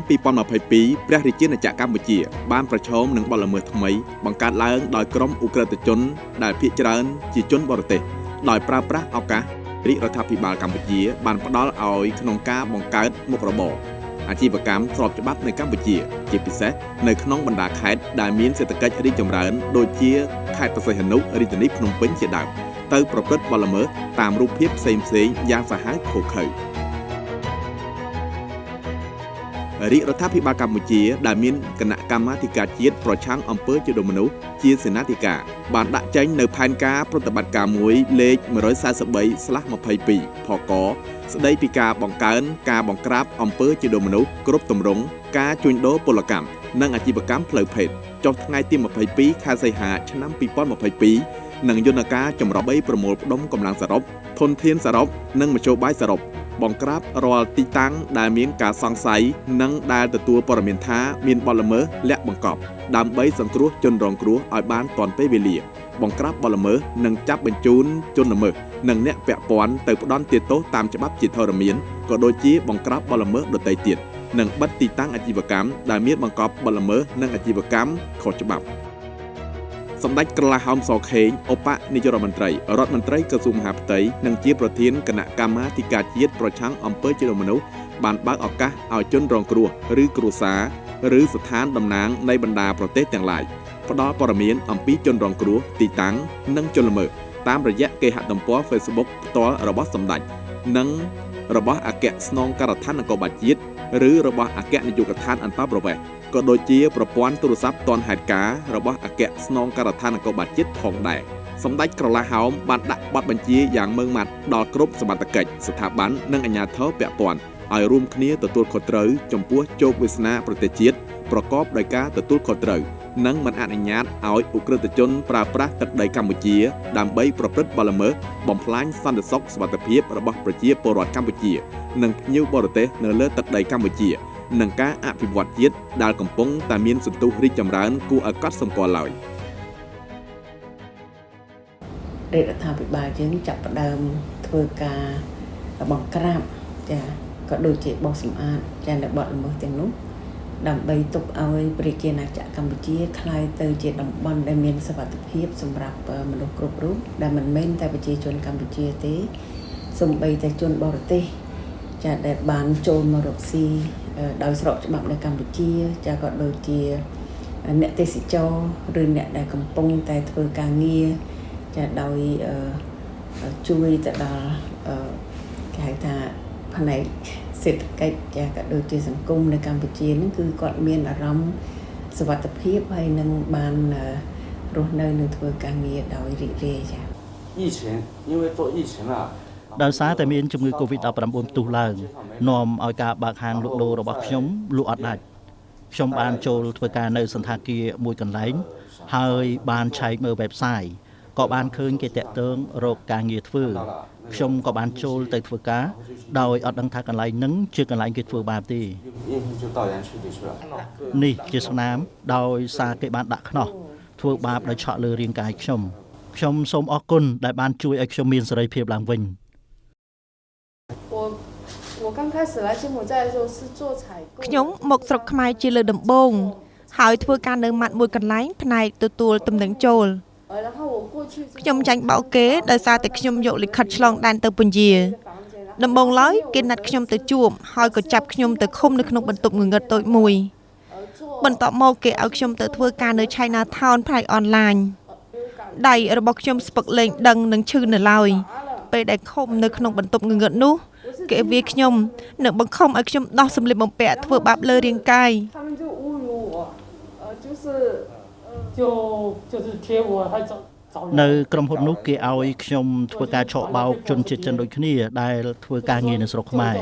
2022 ព្រះរាជាណាចក្រកម្ពុជាបានប្រឈមនឹងបទល្មើសថ្មីបង្កើតឡើងដោយក្រុមឧក្រិដ្ឋជនដែលភាគច្រើនជាជនបរទេសដោយប្រើប្រាស់ឱកាសរាជរដ្ឋាភិបាលកម្ពុជាបានផ្ដល់ឲ្យក្នុងការបង្កើតមុខរបរអាជីវកម្មស្របច្បាប់នៅកម្ពុជាជាពិសេសនៅក្នុងបណ្ដាខេត្តដែលមានសេដ្ឋកិច្ចរីកចម្រើនដូចជាខេត្តព្រះសីហនុរាជធានីភ្នំពេញជាដើមទៅប្រព្រឹត្តបទល្មើសតាមរូបភាពផ្សេងៗយ៉ាងសាហាវឃោរឃៅរាជរដ្ឋាភិបាលកម្ពុជាដែលមានគណៈកម្មាធិការជាតិប្រឆាំងអំពើជាមនុស្សជាសេនាធិការបានដាក់ចេញនៅផែនការប្រតិបត្តិការមួយលេខ 143/22 ផកស្ដីពីការបង្កើនការបង្ក្រាបអំពើជាមនុស្សគ្រប់ទម្រង់ការជួញដូរពលកម្មនិងអាជីវកម្មផ្លូវភេទចុះថ្ងៃទី 22 ខែសីហា ឆ្នាំ 2022 និងយន្តការចម្រុះ3ប្រមូលផ្ដុំកម្លាំងសរុបធនធានសរុបនិងមធ្យោបាយសរុបបង្ក្រាបរាល់ទីតាំងដែលមានការសង្ស័យនិងដែលទទួលព័ត៌មានថាមានបទល្មើសលាក់បង្កប់ដើម្បីសង្គ្រោះជនរងគ្រោះឲ្យបានទាន់ពេលវេលាបង្ក្រាបបទល្មើសនិងចាប់បញ្ជូនជនល្មើសនិងអ្នកពាក់ព័ន្ធទៅផ្ដន្ទាទោសតាមច្បាប់ជាធរមានក៏ដូចជាបង្ក្រាបបទល្មើសដទៃទៀតនិងបិទទីតាំងអាជីវកម្មដែលមានបង្កប់បទល្មើសនិងអាជីវកម្មខុសច្បាប់សម្ដេចក្រឡាហោម ស ខេង ឧបនាយករដ្ឋមន្ត្រីរដ្ឋមន្ត្រីក្រសួងមហាផ្ទៃនិងជាប្រធានគណៈកម្មាធិការជាតិប្រឆាំងអំពើជាមនុស្សបានបើកឱកាសឲ្យជនរងគ្រោះឬគ្រួសារឬស្ថានតំណាងនៃបណ្ដាប្រទេសទាំងឡាយផ្ដល់ព័ត៌មានអំពីជនរងគ្រោះទីតាំងនិងជនល្មើសតាមរយៈគេហទំព័រ Facebook ផ្ទាល់របស់សម្ដេចនិងរបស់អគ្គស្នងការដ្ឋាននគរបាលជាតិឬរបស់អគ្គនាយកដ្ឋានអន្តរប្រវេសន៍ក៏ដូចជាប្រព័ន្ធទូរស័ព្ទទាន់ហេតុការណ៍របស់អគ្គស្នងការដ្ឋាននគរបាលជាតិផងដែរសម្ដេចក្រឡាហោមបានដាក់បទបញ្ជាយ៉ាងម៉ឺងម៉ាត់ដល់គ្រប់សមត្ថកិច្ចស្ថាប័ននិងអាជ្ញាធរពាក់ព័ន្ធឲ្យរួមគ្នាទទួលខុសត្រូវចំពោះជោគវាសនាប្រទេសជាតិប្រកបដោយការទទួលខុសត្រូវនិងមិនអនុញ្ញាតឲ្យឧក្រិដ្ឋជនប្រើប្រាស់ទឹកដីកម្ពុជាដើម្បីប្រព្រឹត្តបទល្មើសបំផ្លាញសន្តិសុខសុវត្ថិភាពរបស់ប្រជាពលរដ្ឋកម្ពុជានិងភ្ញៀវបរទេសនៅលើទឹកដីកម្ពុជានិងការអភិវឌ្ឍជាតិដែលកំពុងតែមានសន្ទុះរីកចម្រើនគួរឲ្យកត់សម្គាល់ឡើយរដ្ឋាភិបាលយើងចាប់ផ្ដើមធ្វើការបង្ក្រាបចាក៏ដូចជាបោះសម្អាតចានៅបទល្មើសទាំងនោះដើម្បីទុកឲ្យប្រជាណាចក្រកម្ពុជាคล้ายទៅជាតំបន់ដែលមានសុវត្ថិភាពសម្រាប់មនុស្សគ្រប់រូបដែលមិនមែនតែប្រជាជនកម្ពុជាទេសូម្បីតែជនបរទេសចាដែលបានចូលមករកស៊ីដោយស្របច្បាប់នៅកម្ពុជាចាក៏ដូចជាអ្នកទេសចរឬអ្នកដែលកំពុងតែធ្វើការងារចាដោយជួយទៅដល់គេហៅថាផ្នែកសេដ្ឋកិច្ចចាក៏ដូចជាសង្គមនៅកម្ពុជាហ្នឹងគឺគាត់មានអារម្មណ៍សុវត្ថិភាពហើយនឹងបានរស់នៅនឹងធ្វើការងារដោយរីករាយចាដោយសារតែមានជំងឺ Covid-19 ផ្ទុះឡើងនាំឲ្យការបើកហាងលក់ដូររបស់ខ្ញុំលក់អត់ដាច់ខ្ញុំបានចូលធ្វើការនៅសន្តាគារមួយកន្លែងហើយបានឆែកមើល website ក៏បានឃើញគេតាក់ទងរកការងារធ្វើខ្ញុំក៏បានចូលទៅធ្វើការដោយអត់ដឹងថាកន្លែងហ្នឹងជាកន្លែងគេធ្វើបាបទេនេះជាស្នាមដោយសារគេបានដាក់ខ្នោះធ្វើបាបដោយឆក់លើរាងកាយខ្ញុំសូមអរគុណដែលបានជួយឲ្យខ្ញុំមានសេរីភាពឡើងវិញខ្ញុំមកស្រុកខ្មែរជាលើដំបូងហើយធ្វើការនៅម៉ាត់មួយកន្លែងផ្នែកទទួលតំណែងចូលខ្ញុំចាញ់បោកគេដោយសារតែខ្ញុំយកលិខិតឆ្លងដែនទៅពន្យាដំបូងឡើយគេណាត់ខ្ញុំទៅជួបហើយក៏ចាប់ខ្ញុំទៅឃុំនៅក្នុងបន្ទប់ងងឹតតូចមួយបន្ទាប់មកគេឲ្យខ្ញុំទៅធ្វើការនៅ Chinatown ផ្នែកអនឡាញដៃរបស់ខ្ញុំស្ពឹកលែងដឹងនឹងឈឺនៅឡើយពេលដែលឃុំនៅក្នុងបន្ទប់ងងឹតនោះគេវាខ្ញុំនឹងបង្ខំឲ្យខ្ញុំដោះសម្លៀកបំពាក់ធ្វើបាបលើរាងកាយនៅក្រុមហ៊ុននោះគេឲ្យខ្ញុំធ្វើការឆក់បោកជនជាតិចិនដូចគ្នាដែលធ្វើការងារនៅស្រុកខ្មែរ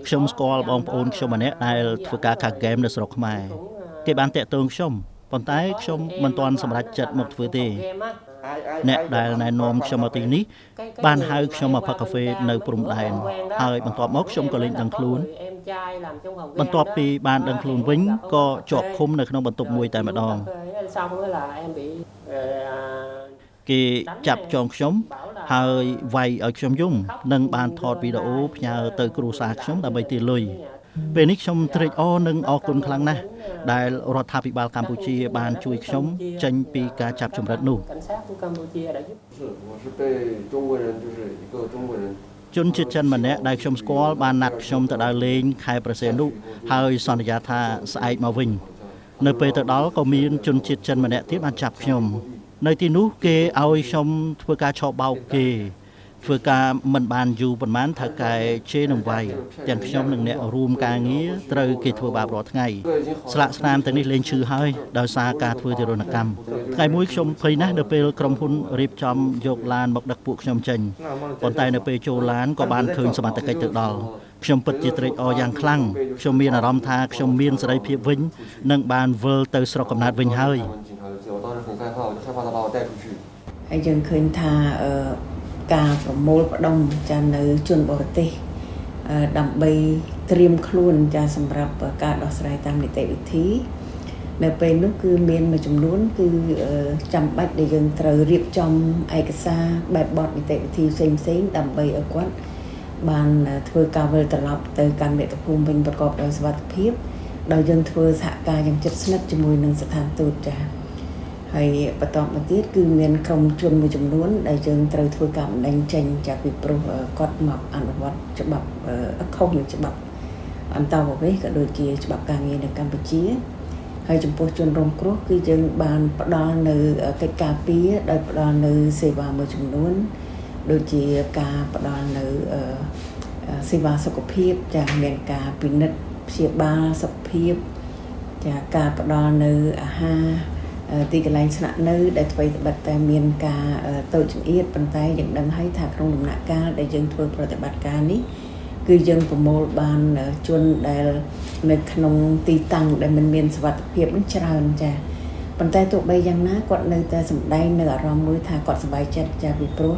ខ្ញុំស្គាល់បងប្អូនខ្ញុំម្នាក់ដែលធ្វើការខាងហ្គេមនៅស្រុកខ្មែរគេបានតាក់ទងខ្ញុំប៉ុន្តែខ្ញុំមិនទាន់សម្រេចចិត្តមកធ្វើទេអ្នកដែលណែនាំខ្ញុំមកទីនេះបានហៅខ្ញុំមកផឹកកាហ្វេនៅព្រំដែនហើយបន្ទាប់មកខ្ញុំក៏លេងដឹងខ្លួនបន្ទាប់ពីបានដឹងខ្លួនវិញក៏ជាប់ឃុំនៅក្នុងបន្ទប់មួយតែម្ដង គេចាប់ចងខ្ញុំហើយវាយឲ្យខ្ញុំយំនិងបានថតវីដេអូផ្ញើទៅគ្រួសារខ្ញុំដើម្បីទារលុយពេលនេះខ្ញុំត្រេកអរនិងអរគុណខ្លាំងណាស់ដែលរដ្ឋាភិបាលកម្ពុជាបានជួយខ្ញុំចេញពីការចាប់ចម្រិតនោះជនជាតិចិនម្នាក់ដែលខ្ញុំស្គាល់បានណាត់ខ្ញុំទៅដើរលេងខែប្រសេនុហើយសន្យាថាស្អែកមកវិញនៅពេលទៅដល់ក៏មានជនជាតិចិនម្នាក់ទៀតបានចាប់ខ្ញុំនៅទីនោះគេឲ្យខ្ញុំធ្វើការឆោបបោកគេធ្វើការមិនបានយូរប៉ុន្មានថាកែជេរនឹងវាយទាំងខ្ញុំនិងអ្នករួមការងារត្រូវគេធ្វើបាបរាល់ថ្ងៃស្លាកស្នាមទាំងនេះលេងឈឺហើយដោយសារការធ្វើទារុណកម្មថ្ងៃមួយខ្ញុំភ័យណាស់នៅពេលក្រុមហ៊ុនរៀបចំយកឡានមកដឹកពួកខ្ញុំចេញប៉ុន្តែនៅពេលចូលឡានក៏បានឃើញសមត្ថកិច្ចទៅដល់ខ្ញុំពិតជាត្រេកអរយ៉ាងខ្លាំងខ្ញុំមានអារម្មណ៍ថាខ្ញុំមានសេរីភាពវិញនិងបានវិលទៅស្រុកកំណើតវិញហើយហើយយើងឃើញថាការប្រមូលផ្ដុំចានៅជនបរទេសដើម្បីត្រៀមខ្លួនចាសម្រាប់ការដោះស្រាយតាមនីតិវិធីនៅពេលនោះគឺមានមួយចំនួនគឺចាំបាច់ដែលយើងត្រូវរៀបចំឯកសារបែបបទនីតិវិធីផ្សេងៗដើម្បីឲ្យគាត់បានធ្វើការវិលត្រឡប់ទៅកាន់មាតុភូមិវិញប្រកបដោយសុវត្ថិភាពដោយយើងធ្វើសហការយ៉ាងជិតស្និទ្ធជាមួយនឹងស្ថានទូតចាហើយបន្តមកទៀតគឺមានក្រុមជនមួយចំនួនដែលយើងត្រូវធ្វើការបណ្ដឹងចេញចាពីព្រោះគាត់មកអនុវត្តច្បាប់ខុសនឹងច្បាប់អន្តរប្រវេសន៍ក៏ដូចជាច្បាប់ការងារនៅកម្ពុជាហើយចំពោះជនរងគ្រោះគឺយើងបានផ្ដល់នៅកិច្ចការពារដោយផ្ដល់នៅសេវាមួយចំនួនដូចជាការផ្ដល់នៅសេវាសុខភាពចាមានការពិនិត្យព្យាបាលសុខភាពចាការផ្ដល់នៅអាហារទីកន្លែងស្នាក់នៅដែលអ្វីត្បិតតែមានការតូចចង្អៀតប៉ុន្តែយើងដឹងហើយថាក្នុងដំណាក់កាលដែលយើងធ្វើប្រតិបត្តិការនេះគឺយើងប្រមូលបានជនដែលនៅក្នុងទីតាំងដែលមិនមានសុវត្ថិភាពនឹងច្រើនចាប៉ុន្តែទោះបីយ៉ាងណាគាត់នៅតែសម្ដែងនៅអារម្មណ៍មួយថាគាត់សប្បាយចិត្តចាពីព្រោះ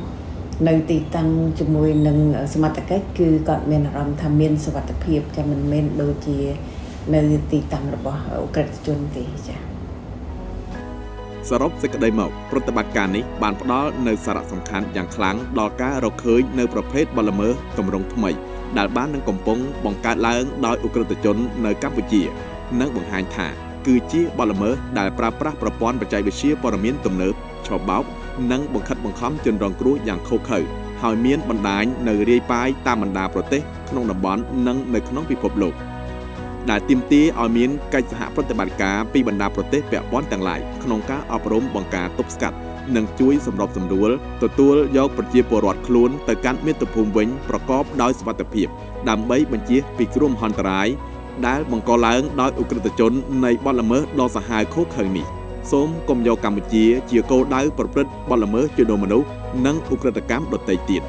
នៅទីតាំងជាមួយនឹងសមត្ថកិច្ចគឺគាត់មានអារម្មណ៍ថាមានសុវត្ថិភាពចាមិនមែនដូចជានៅទីតាំងរបស់អ ுக ្រិតជនទេចាសរុបសេចក្តីមកប្រតិបត្តិការនេះបានផ្ដល់នូវសារៈសំខាន់យ៉ាងខ្លាំងដល់ការរកឃើញនៅប្រភេទបទល្មើសទម្រង់ថ្មីដែលបាននឹងកំពុងបង្កើតឡើងដោយអ ுக ្រិតជននៅកម្ពុជានិងបង្ហាញថាគឺជាបទល្មើសដែលប្រើប្រាស់ប្រព័ន្ធបច្ចេកវិទ្យាព័ត៌មានទំនើបឆបោកនិងបង្ខិតបង្ខំជនរងគ្រោះយ៉ាងឃោរឃៅហើយមានបណ្ដាញនៅរាយប៉ាយតាមបណ្ដាប្រទេសក្នុងតំបន់និងនៅក្នុងពិភពលោកដែលទាមទារឲ្យមានកិច្ចសហប្រតិបត្តិការពីបណ្ដាប្រទេសពាក់ព័ន្ធទាំងឡាយក្នុងការអប់រំបង្ការទប់ស្កាត់និងជួយសម្របសម្រួលទទួលយកប្រជាពលរដ្ឋខ្លួនទៅកាន់មាតុភូមិវិញប្រកបដោយសុវត្ថិភាពដើម្បីបញ្ជៀសពីគ្រោះមហន្តរាយដែលបង្កឡើងដោយអ ுக ្រិតជននៃបទល្មើសដ៏សាហាវឃោរឃៅនេះសូមកុំយកកម្ពុជាជាគោលដៅប្រព្រឹត្តបទល្មើសជួញដូរមនុស្សនិងឧក្រិដ្ឋកម្មដទៃទៀត